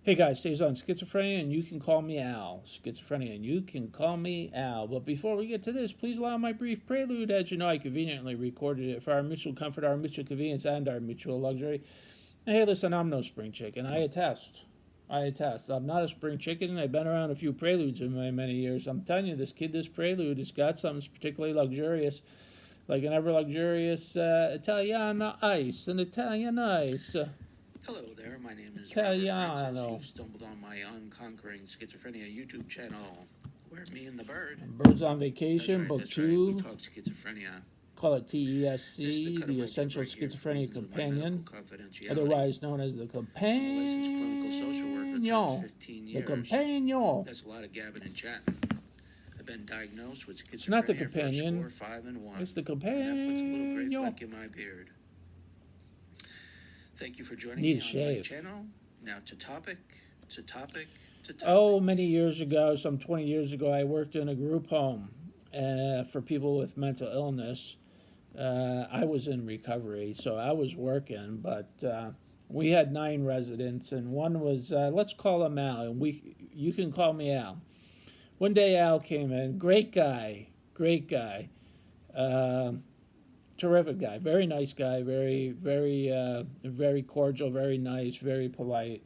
Hey guys, stays on Schizophrenia, and you can call me Al. Schizophrenia, and you can call me Al. But before we get to this, please allow my brief prelude. As you know, I conveniently recorded it for our mutual comfort, our mutual convenience, and our mutual luxury. And hey, listen, I'm no spring chicken. I attest. I attest. I'm not a spring chicken. I've been around a few preludes in my many years. I'm telling you, this prelude has got something particularly luxurious, like an ever luxurious Italian ice, an Italian ice. Hello there, my name is Robert Italiano. Francis. You've stumbled on my Unconquering Schizophrenia YouTube channel, where me and the bird. Birds on Vacation, right, Book that's 2. Right, we talk schizophrenia. Call it TESC, the the Essential Schizophrenia Companion, otherwise known as the Companion. I'm a licensed clinical social worker, 15 years. The Companion. That's a lot of gabbing and chatting. I've been diagnosed with schizophrenia It's not the Companion. for 5 and 1. It's the Companion. And that puts a little gray fleck in my beard. Thank you for joining me on my channel. Now to topic. Oh, many years ago, some 20 years ago, I worked in a group home for people with mental illness. I was in recovery, so I was working, but we had 9 residents, and one was, let's call him Al, and you can call me Al. One day Al came in, great guy. Terrific guy, very nice guy, very cordial, very nice, very polite,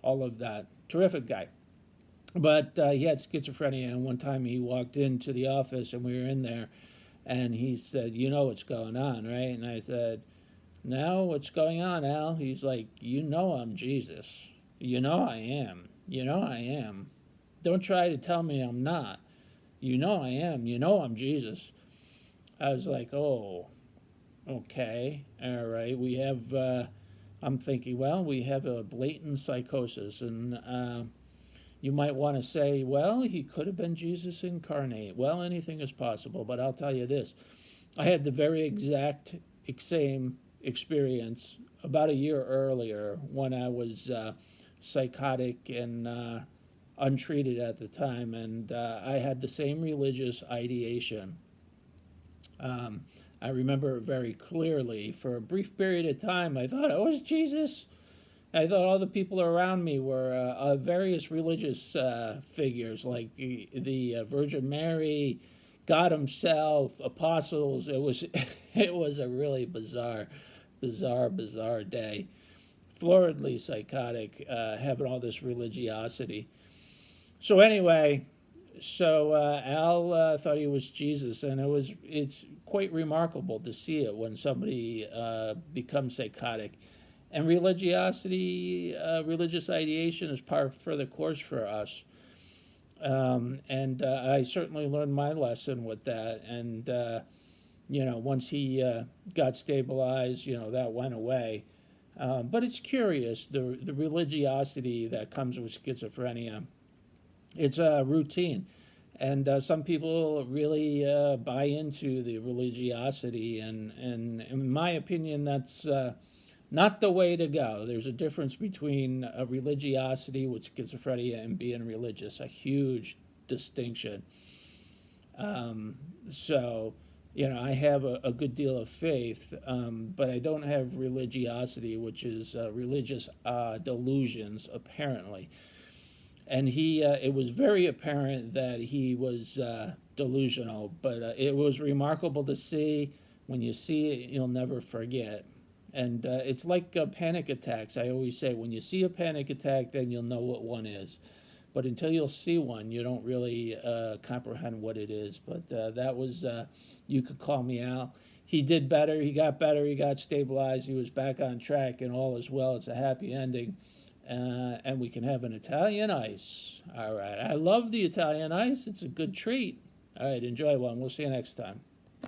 all of that. Terrific guy. But he had schizophrenia, and one time he walked into the office, and we were in there, and he said, you know what's going on, right? And I said, no, what's going on, Al? He's like, you know I'm Jesus. You know I am. You know I am. Don't try to tell me I'm not. You know I am. You know I'm Jesus. I was like, oh, okay, all right. We have, I'm thinking, well, we have a blatant psychosis, and you might want to say, well, he could have been Jesus incarnate. Well, anything is possible, but I'll tell you this. I had the very exact same experience about a year earlier when I was psychotic and untreated at the time, and I had the same religious ideation. I remember it very clearly. For a brief period of time, I thought I was Jesus. I thought all the people around me were various religious figures, like the Virgin Mary, God Himself, apostles. It was it was a really bizarre day. Floridly psychotic, having all this religiosity. So anyway, Al thought he was Jesus, and it's quite remarkable to see it when somebody becomes psychotic. And religiosity, religious ideation is par for the course for us. And I certainly learned my lesson with that. And, once he got stabilized, that went away. But it's curious, the religiosity that comes with schizophrenia. It's a routine. And some people really buy into the religiosity. And in my opinion, that's not the way to go. There's a difference between a religiosity with schizophrenia and being religious, a huge distinction. I have a good deal of faith, but I don't have religiosity, which is religious delusions, apparently. And it was very apparent that he was delusional, but it was remarkable to see. When you see it, you'll never forget. And it's like panic attacks. I always say, when you see a panic attack, then you'll know what one is. But until you'll see one, you don't really comprehend what it is. But that was, you could call me Al. He did better. He got stabilized. He was back on track, and all is well. It's a happy ending. And we can have an Italian ice. All right. I love the Italian ice. It's a good treat. All right. Enjoy one. We'll see you next time.